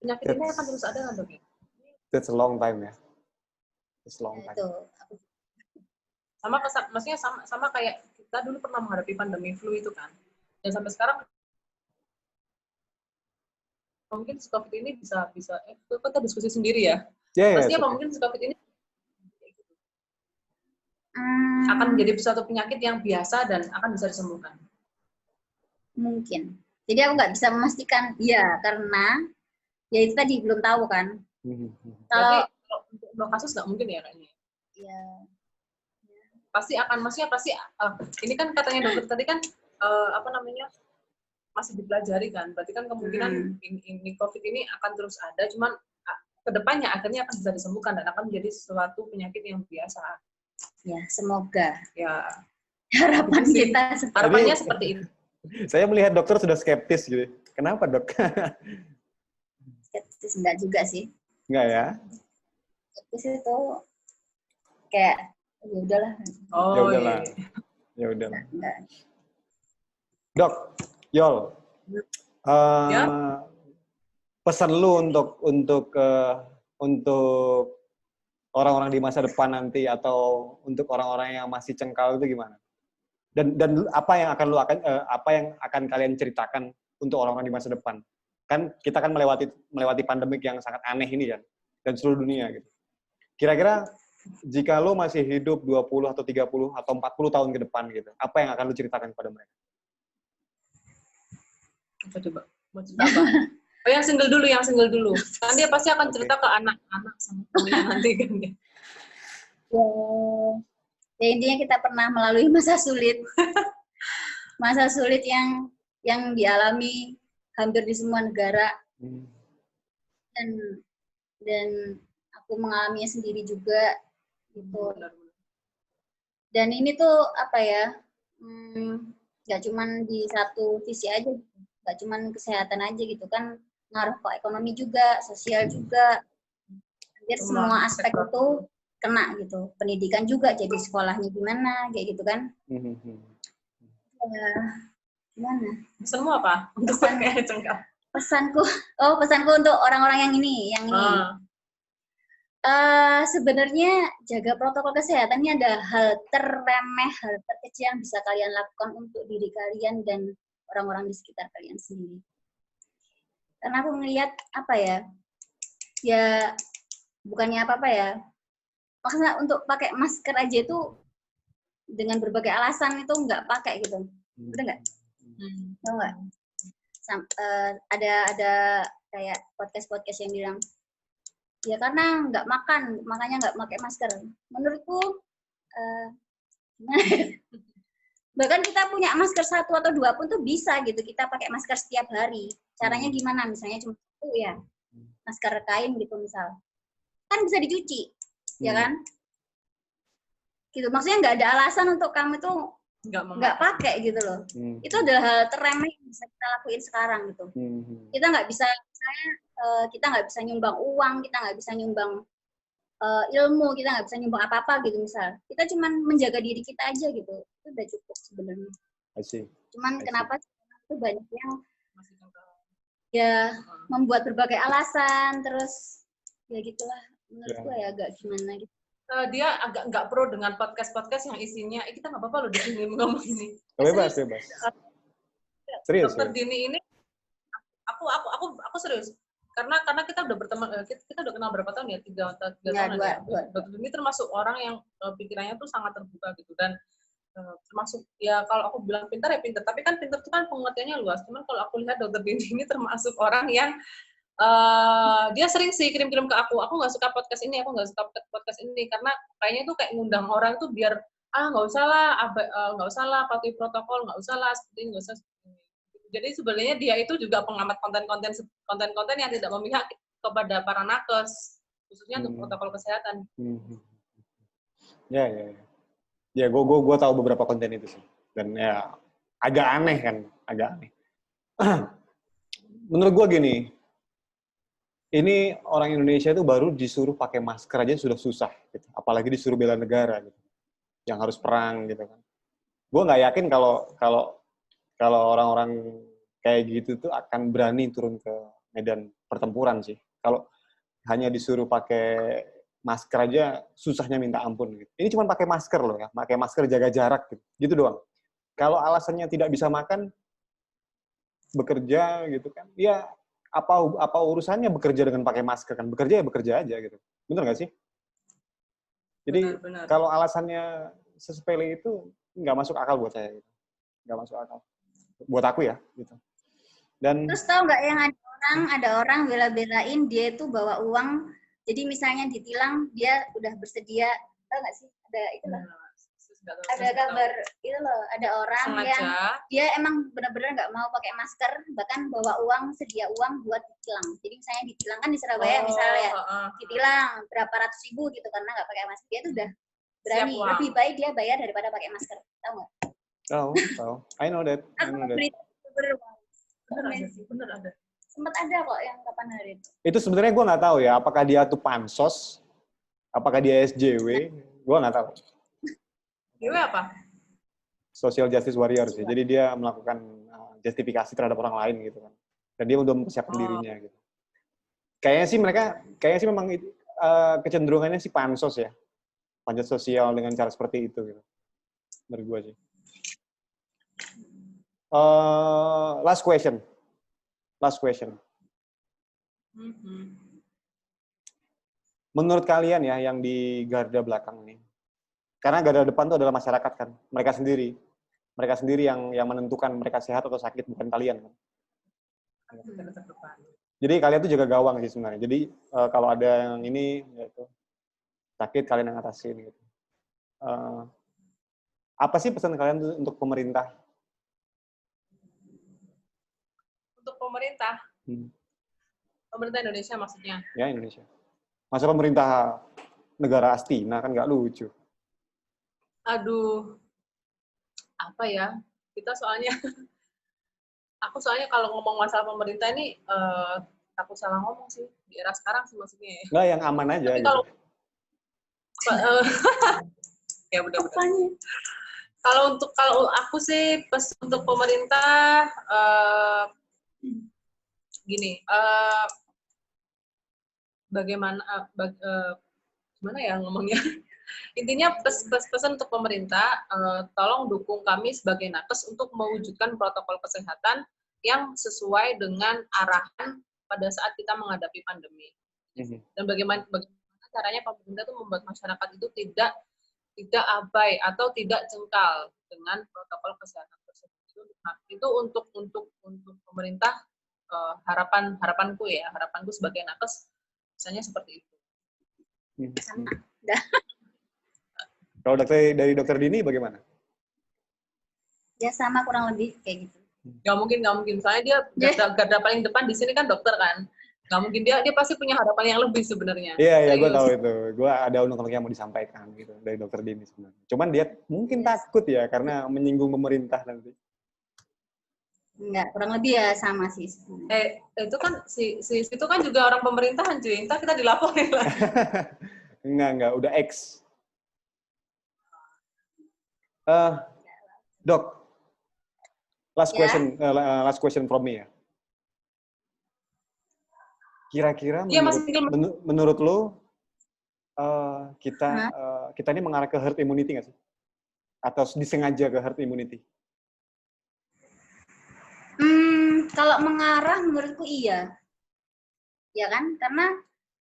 Penyakit ini akan terus ada nggak dok? That's a long time ya. It's a long time. Maksudnya sama kayak kita dulu pernah menghadapi pandemi flu itu kan. Dan sampai sekarang mungkin COVID ini bisa kita diskusi sendiri ya. Pastinya apa mungkin COVID ini akan menjadi suatu penyakit yang biasa dan akan bisa disembuhkan. Mungkin. Jadi aku nggak bisa memastikan ya, karena ya itu tadi belum tahu kan. Kalau untuk kasus nggak mungkin ya kayaknya. Iya. Pasti ini kan katanya dokter tadi kan masih dipelajari kan, berarti kan kemungkinan ini COVID ini akan terus ada, cuman kedepannya akhirnya akan bisa disembuhkan dan akan menjadi suatu penyakit yang biasa. Ya, semoga. Ya. Harapannya seperti itu. Saya melihat dokter sudah skeptis gitu. Kenapa, Dok? Skeptis enggak juga sih. Enggak ya? Skeptis itu kayak ya udahlah. Oh, ya udahlah. Ya udahlah. Enggak. Dok, Yol. Ya? Pesan lu untuk orang-orang di masa depan nanti atau untuk orang-orang yang masih cengkal itu gimana? Dan apa yang akan kalian ceritakan untuk orang-orang di masa depan? Kan kita kan melewati pandemik yang sangat aneh ini kan, dan seluruh dunia gitu. Kira-kira jika lu masih hidup 20 atau 30 atau 40 tahun ke depan gitu, apa yang akan lu ceritakan kepada mereka? Coba. Mau cerita apa? Oh, yang single dulu. Kan dia pasti akan cerita ke anak-anak sama temennya nanti kan ya. Ya intinya kita pernah melalui masa sulit. Masa sulit yang dialami hampir di semua negara. Dan aku mengalaminya sendiri juga gitu. Dan ini tuh apa ya? Gak cuman di satu sisi aja, gak cuman kesehatan aja gitu kan, ngaruh ke ekonomi juga, sosial juga, hampir semua aspek itu kena gitu. Pendidikan juga, jadi sekolahnya gimana, kayak gitu kan. Gimana? Pesanmu apa? Untuk kayak cengkal. Pesanku untuk orang-orang yang ini. Sebenarnya jaga protokol kesehatan ini ada hal terremeh, hal terkecil yang bisa kalian lakukan untuk diri kalian dan orang-orang di sekitar kalian sendiri. Karena aku melihat ya bukannya apa-apa ya. Maksudnya untuk pakai masker aja itu dengan berbagai alasan itu nggak pakai gitu. Betul nggak? Tahu nggak? Ada kayak podcast yang bilang, ya karena nggak makan, makanya nggak pakai masker. Menurutku, bahkan kita punya masker 1 atau 2 pun tuh bisa gitu, kita pakai masker setiap hari. Caranya gimana? Misalnya cuma 1 ya, masker kain gitu misal. Kan bisa dicuci, ya kan? Gitu. Maksudnya nggak ada alasan untuk kamu tuh nggak pakai gitu loh. Itu adalah hal terremeh yang bisa kita lakuin sekarang gitu. Kita nggak bisa, kita nggak bisa nyumbang uang, kita nggak bisa nyumbang ilmu, kita nggak bisa nyumbang apa-apa gitu misal. Kita cuma menjaga diri kita aja gitu. Itu udah cukup sebenarnya. Cuman kenapa itu banyak yang ya membuat berbagai alasan, terus ya gitulah. Menurutku ya agak gimana gitu. Dia agak nggak pro dengan podcast yang isinya kita nggak apa-apa loh di sini ngomong ini. Bebas. Serius. Dokter Dini ini aku serius. Karena kita udah berteman, kita udah kenal berapa tahun ya? 3 tahun ya. Dokter Dini termasuk orang yang pikirannya tuh sangat terbuka gitu, dan termasuk ya kalau aku bilang pintar ya pintar, tapi kan pintar itu kan pengertiannya luas. Cuman kalau aku lihat Dokter Dini ini termasuk orang yang dia sering sih kirim-kirim ke aku nggak suka podcast ini, karena kayaknya tuh kayak ngundang orang tuh biar nggak usah lah patuhi protokol, nggak usah lah seperti ini, nggak usah seperti ini. Jadi sebenarnya dia itu juga pengamat konten yang tidak memihak kepada para nakes, khususnya untuk protokol kesehatan. Ya, gue tahu beberapa konten itu sih, dan ya agak aneh. Menurut gue gini. Ini orang Indonesia itu baru disuruh pakai masker aja sudah susah, gitu. Apalagi disuruh bela negara, gitu. Yang harus perang, gitu kan. Gue nggak yakin kalau orang-orang kayak gitu tuh akan berani turun ke medan pertempuran sih. Kalau hanya disuruh pakai masker aja susahnya minta ampun gitu. Ini cuma pakai masker loh ya, pakai masker jaga jarak gitu. Gitu doang. Kalau alasannya tidak bisa makan, bekerja gitu kan, ya apa urusannya bekerja dengan pakai masker kan? Bekerja ya bekerja aja gitu. Bener nggak sih? Jadi Benar. kalau alasannya sesepele itu nggak masuk akal buat saya. Gitu. Nggak masuk akal. Buat aku ya. Gitu. Dan terus tahu nggak yang ada orang bela-belain dia itu bawa uang, jadi misalnya ditilang dia udah bersedia, tahu nggak sih? Ada itu loh. Ada gambar itu loh, ada orang sengaja. yang dia emang benar-benar nggak mau pakai masker, bahkan bawa uang, sedia uang buat ditilang. Jadi misalnya ditilang kan di Surabaya misalnya ditilang berapa ratus ribu gitu karena nggak pakai masker, dia tuh udah berani, lebih baik dia bayar daripada pakai masker, tahu nggak? Tahu. I know that. Bener ada. Sempat ada kok yang kapan hari itu. Itu sebenarnya gue nggak tahu ya, apakah dia tuh pansos, apakah dia SJW, gue nggak tahu. SJW apa? Social Justice Warrior sih. Jadi dia melakukan justifikasi terhadap orang lain gitu kan. Dan dia udah mempersiapkan dirinya gitu. Kayaknya sih memang kecenderungannya sih pansos ya. Panjat sosial dengan cara seperti itu gitu. Menurut gue sih. Last question. Menurut kalian ya, yang di garda belakang nih, karena garda depan itu adalah masyarakat kan, mereka sendiri yang menentukan mereka sehat atau sakit, bukan kalian kan. Jadi kalian tuh jaga gawang sih sebenarnya. Jadi kalau ada yang ini yaitu sakit, kalian yang ngatasin gitu. Apa sih pesan kalian untuk pemerintah? Untuk pemerintah? Pemerintah Indonesia maksudnya? Ya, Indonesia. Masa pemerintah negara Astina kan nggak lucu. Aduh, apa ya? Kita soalnya, aku soalnya kalau ngomong masalah pemerintah ini, takut salah ngomong sih. Di era sekarang sih maksudnya ya. Nggak, yang aman aja. Tapi gitu. Ya benar-benar. Kalau aku sih untuk pemerintah gini, gimana ya ngomongnya? Intinya pesan untuk pemerintah, tolong dukung kami sebagai nakes untuk mewujudkan protokol kesehatan yang sesuai dengan arahan pada saat kita menghadapi pandemi. Dan bagaimana caranya pemerintah itu membuat masyarakat itu tidak abai atau tidak jengkal dengan protokol kesehatan tersebut. Nah, itu untuk pemerintah, harapanku sebagai nakes misalnya seperti itu. Kalau dari dokter Dini bagaimana? Ya sama kurang lebih kayak gitu. Nggak mungkin. Soalnya dia garda paling depan di sini kan dokter kan. Nggak mungkin, dia pasti punya harapan yang lebih sebenarnya. Iya, gue tahu itu. Gue ada unek-unek yang mau disampaikan gitu dari dokter Dini sebenarnya. Cuman dia mungkin takut ya karena menyinggung pemerintah nanti. Enggak, kurang lebih ya sama sih. Itu kan si itu kan juga orang pemerintahan cuy. Entar kita dilaporin lah. Enggak, udah X. Dok, last question from me ya. Kira-kira menurut lo kita ini mengarah ke herd immunity nggak sih? Atau disengaja ke herd immunity? Kalau mengarah menurutku iya. Ya kan? Karena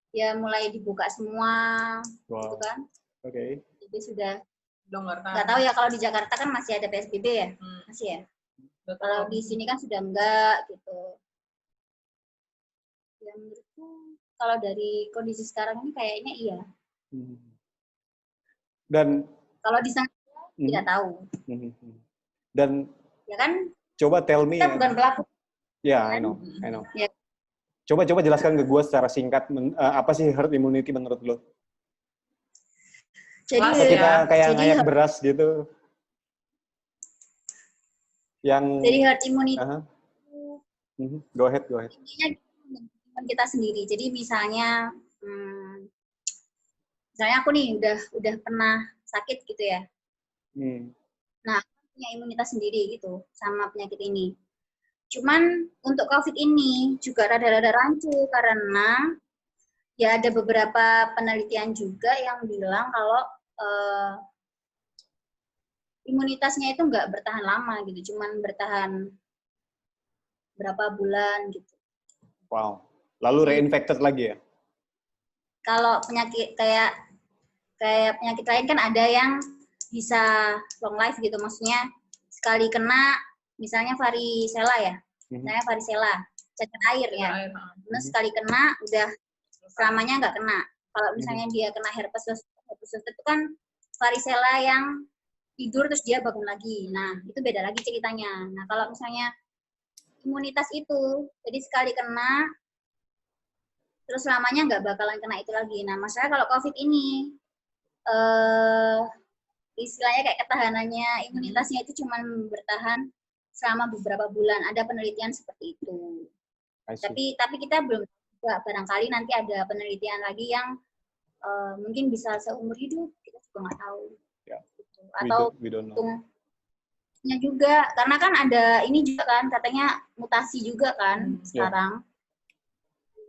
ya mulai dibuka semua gitu kan. Oke. Jadi sudah longgarkan. Nggak tahu ya kalau di Jakarta kan masih ada PSBB ya? Masih ya? Kalau di sini kan sudah enggak gitu. Ya menurutku kalau dari kondisi sekarang ini kayaknya iya. Dan kalau disengaja tidak tahu. Dan ya kan? Coba tell me. Kita bukan pelaku. Ya, I know. Yeah. Coba jelaskan ke gue secara singkat apa sih herd immunity menurut lo? Jadi kita kayak ngayak beras gitu. Jadi herd immunity. Go ahead. Intinya kita sendiri. Jadi misalnya aku nih udah pernah sakit gitu ya. Nah, aku punya imunitas sendiri gitu sama penyakit ini. Cuman untuk COVID ini juga rada-rada rancu karena ya ada beberapa penelitian juga yang bilang kalau imunitasnya itu nggak bertahan lama gitu, cuman bertahan berapa bulan gitu. Wow. Lalu reinfected lagi ya? Kalau penyakit kayak penyakit lain kan ada yang bisa long life gitu, maksudnya sekali kena, misalnya varicella ya, misalnya varicella, cacar air ya, terus sekali kena udah selamanya nggak kena. Kalau misalnya dia kena herpes zoster itu kan varicella yang tidur terus dia bangun lagi. Nah, itu beda lagi ceritanya. Nah, kalau misalnya imunitas itu, jadi sekali kena, terus selamanya nggak bakalan kena itu lagi. Nah, masalah kalau COVID ini, istilahnya kayak ketahanannya, imunitasnya itu cuma bertahan selama beberapa bulan. Ada penelitian seperti itu. Tapi kita belum, barangkali nanti ada penelitian lagi yang mungkin bisa seumur hidup, kita juga nggak tahu. Yeah. Gitu. Atau untungnya juga, karena kan ada ini juga kan, katanya mutasi juga kan sekarang.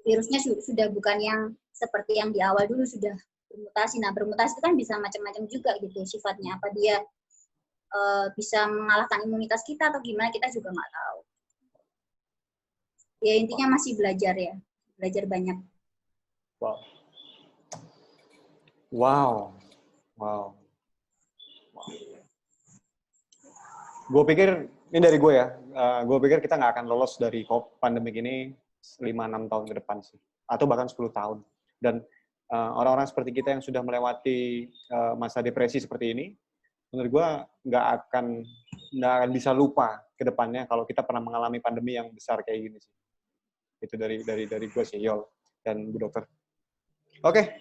Virusnya sudah bukan yang seperti yang di awal dulu, sudah bermutasi. Nah, bermutasi itu kan bisa macam-macam juga gitu sifatnya. Apa dia bisa mengalahkan imunitas kita atau gimana, kita juga nggak tahu. Ya intinya masih belajar ya, belajar banyak. Wow. Wow. Wow. Gue pikir, ini dari gue ya, gue pikir kita nggak akan lolos dari pandemik ini 5-6 tahun ke depan sih, atau bahkan 10 tahun. Dan orang-orang seperti kita yang sudah melewati masa depresi seperti ini, menurut gue nggak akan bisa lupa ke depannya kalau kita pernah mengalami pandemi yang besar kayak gini sih. Itu dari gue sih, Yol dan Bu Dokter. Oke.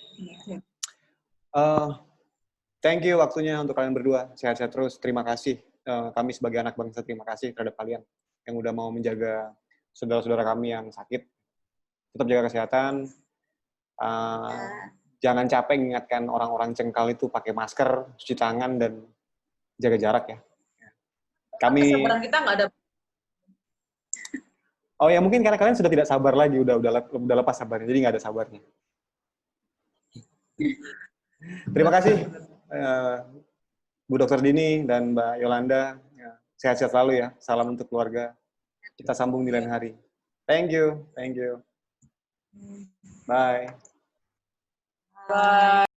Thank you waktunya untuk kalian berdua. Sehat-sehat terus. Terima kasih. Kami sebagai anak bangsa terima kasih terhadap kalian yang udah mau menjaga saudara-saudara kami yang sakit. Tetap jaga kesehatan. Jangan capek mengingatkan orang-orang cengkal itu pakai masker, cuci tangan, dan jaga jarak ya. Kami. Kesabaran kita nggak ada. Oh ya, mungkin karena kalian sudah tidak sabar lagi, udah lepas sabarnya, jadi nggak ada sabarnya. Terima kasih Bu Dr. Dini dan Mbak Yolanda. Sehat-sehat selalu ya. Salam untuk keluarga. Kita sambung di lain hari. Thank you. Thank you. Bye. Bye.